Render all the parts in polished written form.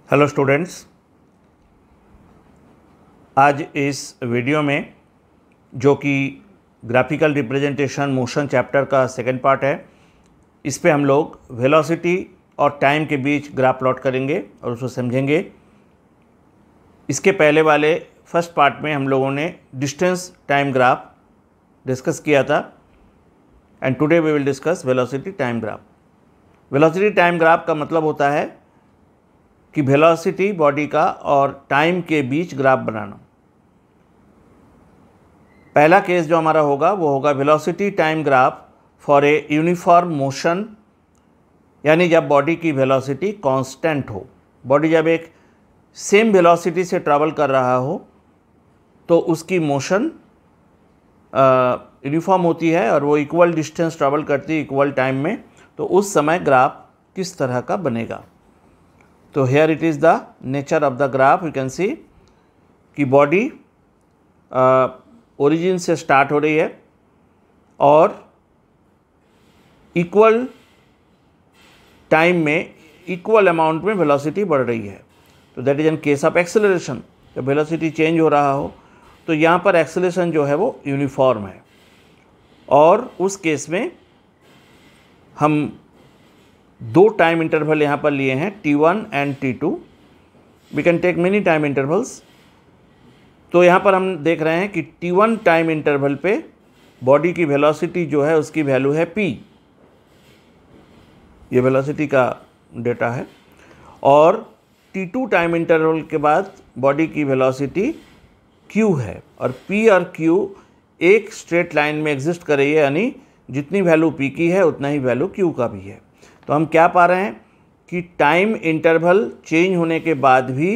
Hello students, आज इस video में जो कि ग्राफिकल रिप्रेजेंटेशन मोशन चैप्टर का सेकंड पार्ट है, इस पे हम लोग वेलोसिटी और टाइम के बीच ग्राफ प्लॉट करेंगे और उसको समझेंगे। इसके पहले वाले फर्स्ट पार्ट में हम लोगों ने डिस्टेंस टाइम ग्राफ डिस्कस किया था and today we will discuss velocity time graph. Velocity time graph का मतलब होता है कि वेलोसिटी बॉडी का और टाइम के बीच ग्राफ बनाना। पहला केस जो हमारा होगा वो होगा velocity time graph for a uniform motion, यानी जब बॉडी की वेलोसिटी कांस्टेंट हो। बॉडी जब एक सेम वेलोसिटी से ट्रैवल कर रहा हो तो उसकी मोशन यूनिफॉर्म होती है और वो इक्वल डिस्टेंस ट्रैवल करती है इक्वल टाइम में, तो उस समय ग्राफ किस तरह का बनेगा। तो here it is the nature of the graph. You can see कि बॉडी ओरिजिन से स्टार्ट हो रही है और इक्वल टाइम में इक्वल अमाउंट में वेलोसिटी बढ़ रही है। तो that is in case of acceleration. जब वेलोसिटी चेंज हो रहा हो तो यहाँ पर एक्सेलरेशन जो है वो यूनिफॉर्म है, और उस केस में हम दो टाइम इंटरवल यहाँ पर लिए हैं, T1 and T2। We can take many time intervals. तो यहाँ पर हम देख रहे हैं कि T1 टाइम इंटरवल पे बॉडी की वेलोसिटी जो है उसकी वैल्यू है P, ये वेलोसिटी का डेटा है। और T2 टाइम इंटरवल के बाद बॉडी की वेलोसिटी Q है, और P और Q एक स्ट्रेट लाइन में एग्जिस्ट कर रही है, यानी जितनी वैल्यू P की है उतना ही वैल्यू Q का भी है। तो हम क्या पा रहे हैं कि टाइम इंटरवल चेंज होने के बाद भी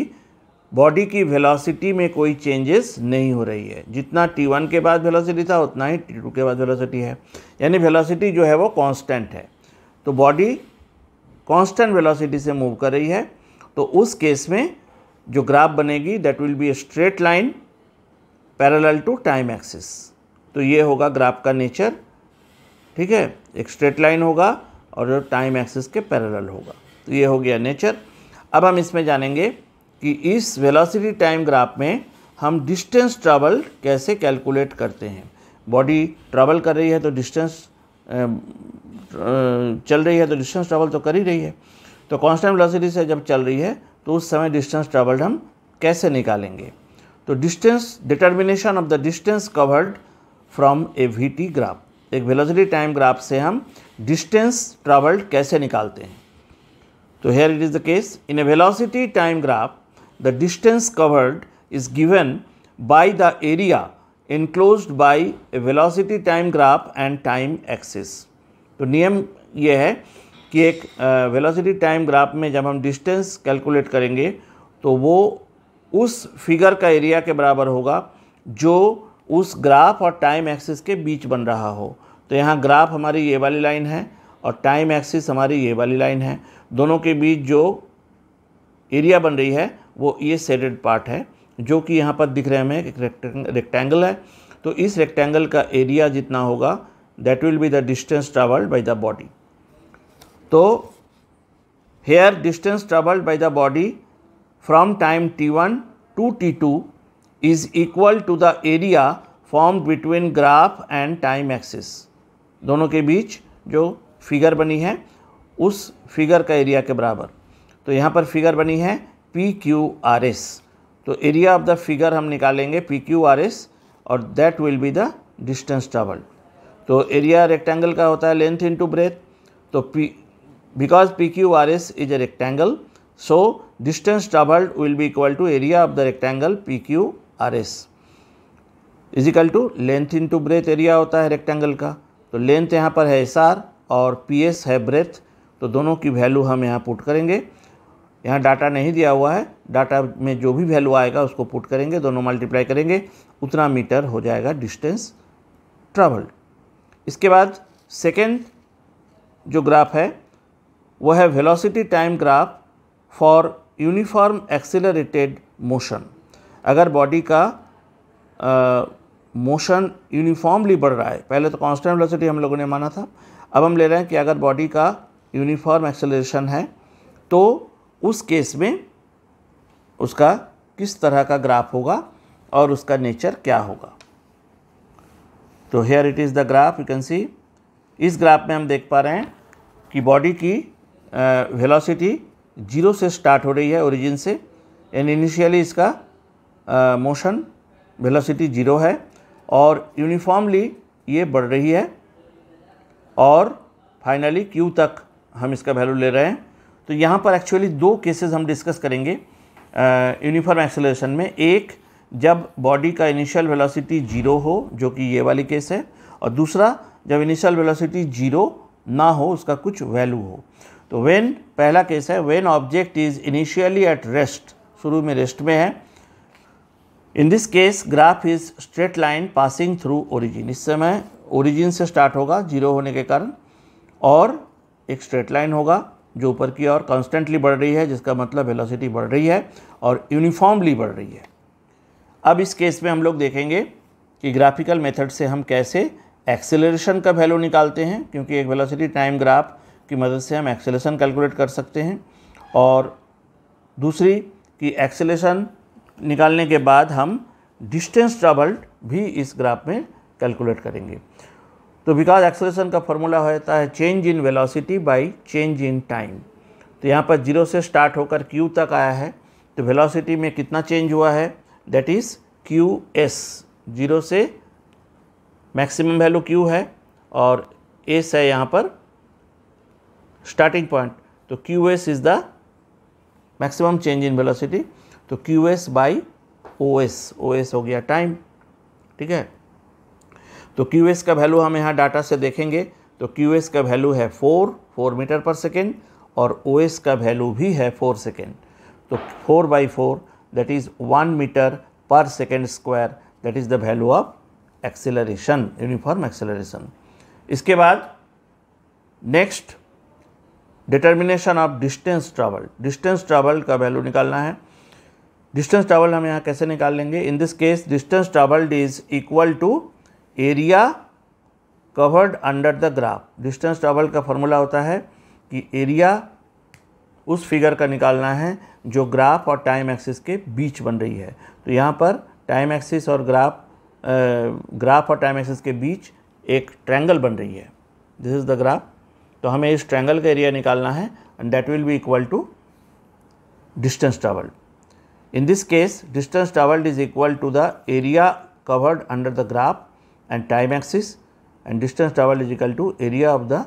बॉडी की वेलोसिटी में कोई चेंजेस नहीं हो रही है। जितना T1 के बाद वेलोसिटी था उतना ही T2 के बाद वेलोसिटी है, यानी वेलोसिटी जो है वो कांस्टेंट है। तो बॉडी कांस्टेंट वेलोसिटी से मूव कर रही है। तो उस केस में जो ग्राफ बनेगी that will be a straight line parallel to time axis. तो ये होगा ग्राफ का नेचर, ठीक है। एक स्ट्रेट लाइन होगा और जो टाइम एक्सिस के पैरेलल होगा। तो ये हो गया नेचर। अब हम इसमें जानेंगे कि इस वेलोसिटी टाइम ग्राफ में हम डिस्टेंस ट्रैवल कैसे कैलकुलेट करते हैं। बॉडी ट्रैवल कर रही है तो डिस्टेंस चल रही है तो डिस्टेंस ट्रैवल तो कर ही रही है। तो कांस्टेंट वेलोसिटी से जब चल रही है तो उस समय डिस्टेंस ट्रैवल्ड हम कैसे निकालेंगे। तो distance, determination of the distance covered from a VT graph. एक वेलोसिटी टाइम ग्राफ से हम डिस्टेंस ट्रैवल्ड कैसे निकालते हैं। तो here it is the case. In a velocity time graph the distance covered is given by the area enclosed by a velocity time graph and time axis। तो नियम ये है कि एक वेलोसिटी टाइम ग्राफ में जब हम डिस्टेंस कैलकुलेट करेंगे तो वो उस फिगर का एरिया के बराबर होगा जो उस ग्राफ और टाइम एक्सिस के बीच बन रहा हो। तो यहाँ ग्राफ हमारी ये वाली लाइन है और टाइम एक्सिस हमारी ये वाली लाइन है। दोनों के बीच जो एरिया बन रही है वो ये शेडेड पार्ट है, जो कि यहाँ पर दिख रहे हैं हमें एक रेक्टेंगल है। तो इस रेक्टेंगल का एरिया जितना होगा that will be the distance travelled by the body. तो here distance travelled by the body from time T1 to T2 is equal to the area formed between graph and time axis. दोनों के बीच जो figure बनी है उस figure का area के बराबर। तो यहाँ पर फिगर बनी है PQRS। तो एरिया ऑफ द फिगर हम निकालेंगे PQRS और that will be the distance travelled. तो एरिया रेक्टेंगल का होता है लेंथ इनटू ब्रेथ। तो because PQRS is a rectangle, so distance travelled will be equal to area of the rectangle PQRS is equal to length into breadth. Area होता है rectangle का। तो length यहाँ पर है SR और PS है ब्रेथ। तो दोनों की वैल्यू हम यहाँ पुट करेंगे। यहाँ डाटा नहीं दिया हुआ है, डाटा में जो भी वैल्यू आएगा उसको पुट करेंगे, दोनों मल्टीप्लाई करेंगे, उतना मीटर हो जाएगा डिस्टेंस ट्रैवल्ड। इसके बाद सेकेंड जो ग्राफ है वो है velocity time graph for uniform accelerated motion. अगर बॉडी का मोशन यूनिफॉर्मली बढ़ रहा है, पहले तो कांस्टेंट वेलोसिटी हम लोगों ने माना था, अब हम ले रहे हैं कि अगर बॉडी का यूनिफॉर्म एक्सेलरेशन है तो उस केस में उसका किस तरह का ग्राफ होगा और उसका नेचर क्या होगा। तो here it is the graph, you can see. इस ग्राफ में हम देख पा रहे हैं कि बॉडी की वेलोसिटी 0 से स्टार्ट हो रही है ओरिजिन से, एंड इनिशियली इसका मोशन वेलोसिटी 0 है और यूनिफॉर्मली ये बढ़ रही है और फाइनली Q तक हम इसका वैल्यू ले रहे हैं। तो यहाँ पर एक्चुअली दो केसेस हम डिस्कस करेंगे यूनिफॉर्म एक्सेलरेशन में। एक, जब बॉडी का इनिशियल वेलोसिटी 0 हो, जो कि ये वाली केस है, और दूसरा जब इनिशियल वेलोसिटी 0 ना हो, उसका कुछ वैल्यू हो। तो व्हेन, पहला केस है when object is initially at rest, शुरू में रेस्ट में है। इन this case graph is straight line passing through origin. इस समय ओरिजिन से स्टार्ट होगा 0 होने के कारण और एक स्ट्रेट लाइन होगा जो ऊपर की ओर कॉन्स्टेंटली बढ़ रही है, जिसका मतलब वेलोसिटी बढ़ रही है और यूनिफॉर्मली बढ़ रही है। अब इस केस में हम लोग देखेंगे कि ग्राफिकल मेथड से हम कैसे एक्सेलरेशन का वैल्यू निकालते हैं, क्योंकि एक वेलोसिटी टाइम ग्राफ की मदद से हम एक्सेलरेशन कैलकुलेट कर सकते हैं, और दूसरी कि एक्सेलरेशन निकालने के बाद हम डिस्टेंस ट्रैवल्ड भी इस ग्राफ में कैलकुलेट करेंगे। तो बिकॉज एक्सेलरेशन का फॉर्मूला होता है change in velocity by change in time. तो यहाँ पर 0 से स्टार्ट होकर Q तक आया है, तो वेलोसिटी में कितना चेंज हुआ है, दैट इज़ QS। 0 से मैक्सिमम वैल्यू Q है और S है यहाँ पर स्टार्टिंग पॉइंट, तो QS is the maximum change in velocity. तो QS बाई OS हो गया टाइम, ठीक है। तो QS का वैल्यू हम यहाँ डाटा से देखेंगे, तो QS का वैल्यू है 4 मीटर पर सेकेंड और OS का वैल्यू भी है 4 सेकेंड। तो 4/4 that is 1 metre per second square, that is the value of acceleration, uniform acceleration. इसके बाद next, determination of distance travelled. Distance travelled का वैल्यू निकालना है। डिस्टेंस ट्रैवल्ड हम यहाँ कैसे निकाल लेंगे, in this case distance travelled is equal to area covered under the graph. Distance travelled का फॉर्मूला होता है कि एरिया उस फिगर का निकालना है जो ग्राफ और टाइम एक्सिस के बीच बन रही है। तो यहाँ पर टाइम एक्सिस और ग्राफ और टाइम एक्सिस के बीच एक ट्रायंगल बन रही है, दिस इज़ द ग्राफ। तो हमें इस ट्रायंगल का एरिया निकालना है and that will be equal to distance travelled. In this case, distance travelled is equal to the area covered under the graph and time axis, and distance travelled is equal to area of the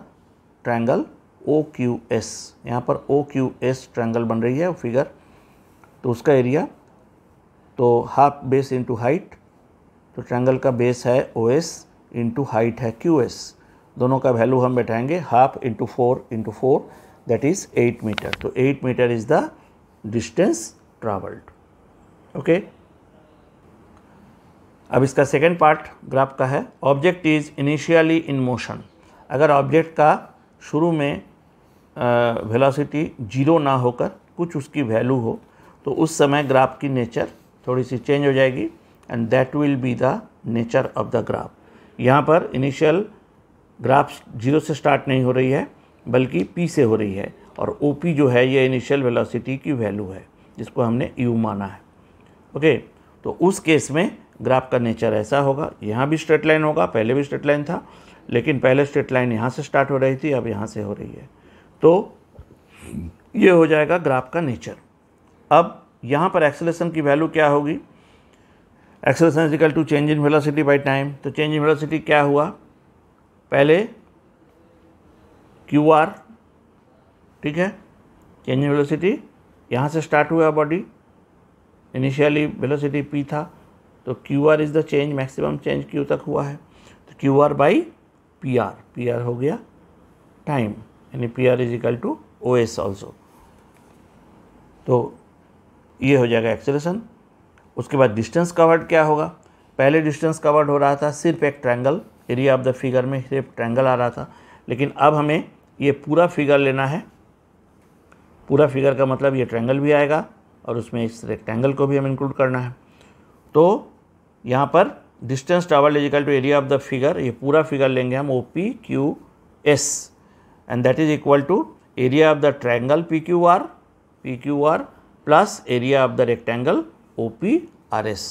triangle OQS। यहाँ पर OQS triangle बन रही है figure, तो उसका area, तो half base into height, तो triangle का बेस है OS इंटू हाइट है QS। दोनों का वैल्यू हम बैठाएंगे half into 4 that is 8 metre. तो 8 metre is the distance travelled, okay. अब इसका सेकेंड पार्ट ग्राफ का है, object is initially in motion. अगर ऑब्जेक्ट का शुरू में वेलोसिटी 0 ना होकर कुछ उसकी वैल्यू हो, तो उस समय ग्राफ की नेचर थोड़ी सी चेंज हो जाएगी and that will be the nature of the graph. यहाँ पर इनिशियल ग्राफ 0 से स्टार्ट नहीं हो रही है बल्कि P से हो रही है, और OP जो है ये इनिशियल वेलोसिटी की वैल्यू है जिसको हमने U माना है, ओके। तो उस केस में ग्राफ का नेचर ऐसा होगा, यहाँ भी स्ट्रेट लाइन होगा, पहले भी स्ट्रेट लाइन था, लेकिन पहले स्ट्रेट लाइन यहाँ से स्टार्ट हो रही थी, अब यहाँ से हो रही है। तो ये हो जाएगा ग्राफ का नेचर। अब यहाँ पर एक्सेलरेशन की वैल्यू क्या होगी, acceleration is equal to change in velocity by time. तो चेंज इन वेलोसिटी क्या हुआ, पहले QR, ठीक है, चेंज इन वेलोसिटी यहाँ से स्टार्ट हुआ बॉडी, इनिशियली वेलोसिटी P था, तो QR is the change, maximum change Q तक हुआ है, तो QR बाई PR हो गया टाइम, यानी PR is equal to OS also. तो ये हो जाएगा एक्सेलरेशन। उसके बाद डिस्टेंस कवर्ड क्या होगा, पहले डिस्टेंस कवर्ड हो रहा था सिर्फ एक triangle, area of the figure में सिर्फ ट्रायंगल आ रहा था, लेकिन अब हमें ये पूरा फिगर लेना है। पूरा फिगर का मतलब ये ट्रायंगल भी आएगा और उसमें इस रेक्टेंगल को भी हमें इंक्लूड करना है। तो यहाँ पर distance travelled is equal to area of the figure, ये पूरा फिगर लेंगे हम OPQS and that is equal to area of the triangle PQR plus area of the rectangle OPRS।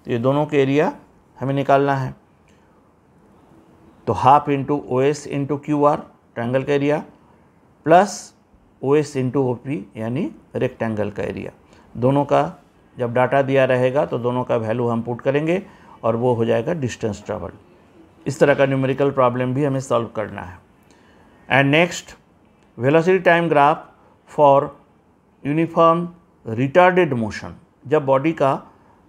तो ये दोनों के एरिया हमें निकालना है। तो half into OS into QR triangle का area plus OS into OP यानी रेक्टेंगल का एरिया। दोनों का जब डाटा दिया रहेगा तो दोनों का वैल्यू हम पुट करेंगे और वो हो जाएगा डिस्टेंस ट्रैवल। इस तरह का न्यूमेरिकल प्रॉब्लम भी हमें सॉल्व करना है। And next, velocity time graph for uniform retarded motion. जब बॉडी का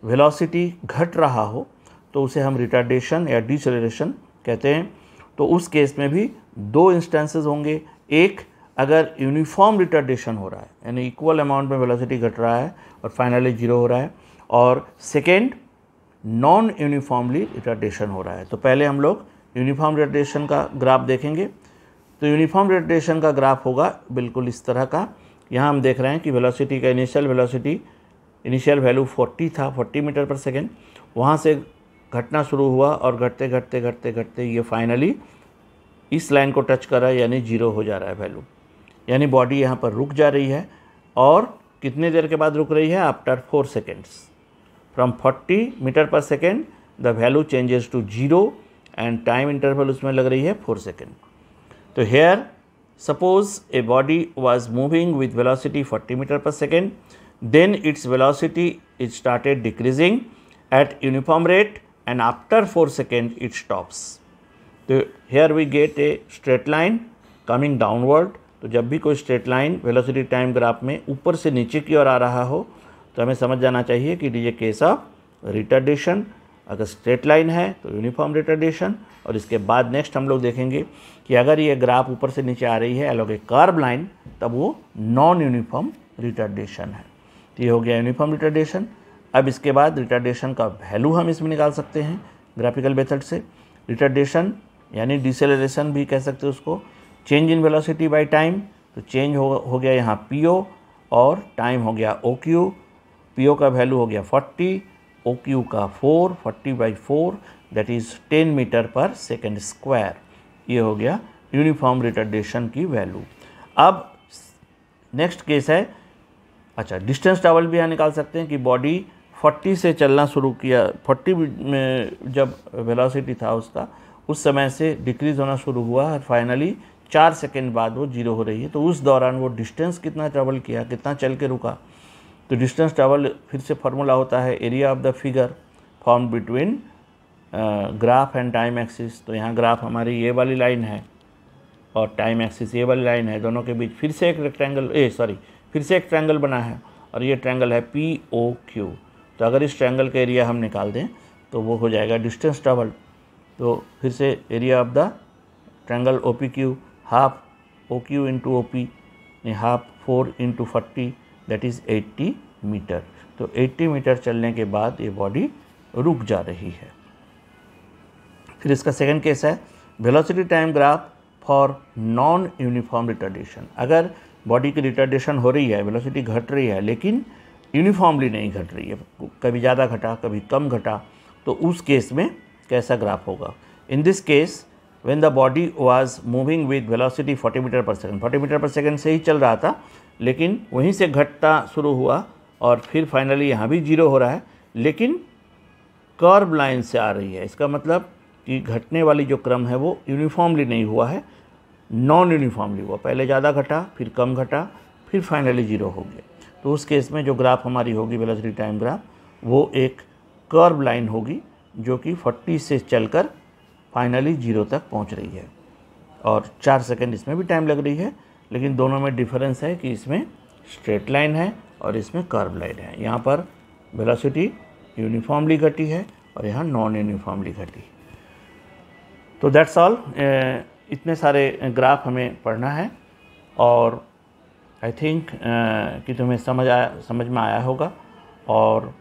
वेलोसिटी घट रहा हो तो उसे हम रिटार्डेशन या डिसेलरेशन कहते हैं। तो उस केस में भी दो इंस्टेंसेस होंगे। एक, अगर यूनिफॉर्म रिटार्डेशन हो रहा है यानी इक्वल अमाउंट में वेलोसिटी घट रहा है और फाइनली जीरो हो रहा है, और सेकेंड नॉन यूनिफॉर्मली रिटार्डेशन हो रहा है। तो पहले हम लोग यूनिफॉर्म रिटार्डेशन का ग्राफ देखेंगे। तो यूनिफॉर्म रिटार्डेशन का ग्राफ होगा बिल्कुल इस तरह का। यहाँ हम देख रहे हैं कि वेलोसिटी का इनिशियल वैल्यू 40 था, 40 मीटर पर सेकेंड। वहाँ से घटना शुरू हुआ और घटते घटते घटते घटते ये फाइनली इस लाइन को टच कर रहा है यानी जीरो हो जा रहा है वैल्यू, यानी बॉडी यहाँ पर रुक जा रही है। और कितने देर के बाद रुक रही है? After 4 seconds. From 40 metre per second the value changes to zero and time interval उसमें लग रही है 4 सेकेंड। तो here suppose a body was moving with velocity 40 metre per second, then its velocity is started decreasing at uniform rate and after 4 seconds it stops. So here we get a straight line coming downward. तो जब भी कोई straight line velocity time graph में ऊपर से नीचे की ओर आ रहा हो तो हमें समझ जाना चाहिए कि it is a case of retardation. अगर स्ट्रेट लाइन है तो यूनिफॉर्म रिटार्डेशन। और इसके बाद नेक्स्ट हम लोग देखेंगे कि अगर ये ग्राफ ऊपर से नीचे आ रही है अलॉन्ग ए कर्व लाइन तब वो नॉन यूनिफॉर्म रिटार्डेशन है। ये हो गया यूनिफॉर्म रिटार्डेशन। अब इसके बाद रिटार्डेशन का वैल्यू हम इसमें निकाल सकते हैं ग्राफिकल मेथड से। रिटार्डेशन यानी डिसेलरेशन भी कह सकते हैं उसको। Change in velocity by time, तो चेंज हो गया यहाँ PO और टाइम हो गया OQ। PO का वैल्यू हो गया 40, OQ का 4, 40/4 that is 10 metre per second square. ये हो गया यूनिफॉर्म रिटार्डेशन की वैल्यू। अब नेक्स्ट केस है, अच्छा डिस्टेंस ट्रैवल भी यहाँ निकाल सकते हैं कि बॉडी 40 से चलना शुरू किया, 40 में जब वेलोसिटी था उसका उस समय से डिक्रीज़ होना शुरू हुआ और फाइनली 4 सेकेंड बाद वो जीरो हो रही है। तो उस दौरान वो डिस्टेंस कितना ट्रैवल किया, कितना चल के रुका। तो डिस्टेंस ट्रैवल फिर से फार्मूला होता है area of the figure form between graph and time axis. तो यहाँ ग्राफ हमारी ये वाली लाइन है और टाइम एक्सिस ये वाली लाइन है, दोनों के बीच फिर से एक रेक्टेंगल फिर से एक ट्रायंगल बना है और ये ट्रायंगल है POQ। तो अगर इस ट्रायंगल का एरिया हम निकाल दें तो वो हो जाएगा डिस्टेंस ट्रैवल। तो फिर से area of the triangle OPQ half OQ into OP half 4 into 40 that is 80 metre. तो 80 मीटर चलने के बाद ये बॉडी रुक जा रही है। फिर इसका सेकंड केस है velocity time graph for non uniform retardation. अगर बॉडी की रिटार्डेशन हो रही है, वेलोसिटी घट रही है लेकिन यूनिफॉर्मली नहीं घट रही है, कभी ज़्यादा घटा कभी कम घटा, तो उस केस में कैसा ग्राफ होगा? In this case when the body was moving with velocity 40 metre per second, 40 metre per second से ही चल रहा था लेकिन वहीं से घटता शुरू हुआ और फिर फाइनली यहाँ भी जीरो हो रहा है लेकिन कर्व लाइन से आ रही है। इसका मतलब कि घटने वाली जो क्रम है वो यूनिफॉर्मली नहीं हुआ है, नॉन यूनिफॉर्मली हुआ। पहले ज़्यादा घटा फिर कम घटा फिर फाइनली जीरो हो गया। तो उस केस में जो ग्राफ हमारी होगी वेलोसिटी टाइम ग्राफ वो एक कर्व लाइन होगी जो कि 40 से चलकर फाइनली जीरो तक पहुंच रही है और 4 सेकंड इसमें भी टाइम लग रही है। लेकिन दोनों में डिफरेंस है कि इसमें स्ट्रेट लाइन है और इसमें कर्व लाइन है। यहाँ पर वेलोसिटी यूनिफॉर्मली घटी है और यहाँ नॉन यूनिफॉर्मली घटी। तो दैट्स ऑल। इतने सारे ग्राफ हमें पढ़ना है और आई थिंक कि तुम्हें समझ में आया होगा। और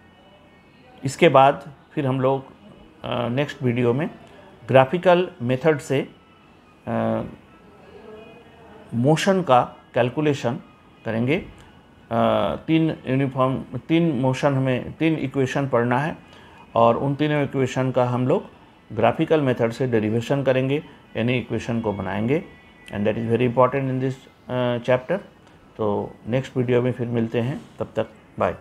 इसके बाद फिर हम लोग नेक्स्ट वीडियो में ग्राफिकल मेथड से मोशन का कैलकुलेशन करेंगे। 3 मोशन हमें 3 इक्वेशन पढ़ना है और उन तीनों इक्वेशन का हम लोग ग्राफिकल मेथड से डेरिवेशन करेंगे यानी इक्वेशन को बनाएंगे and that is very important in this chapter. तो नेक्स्ट वीडियो में फिर मिलते हैं, तब तक बाय।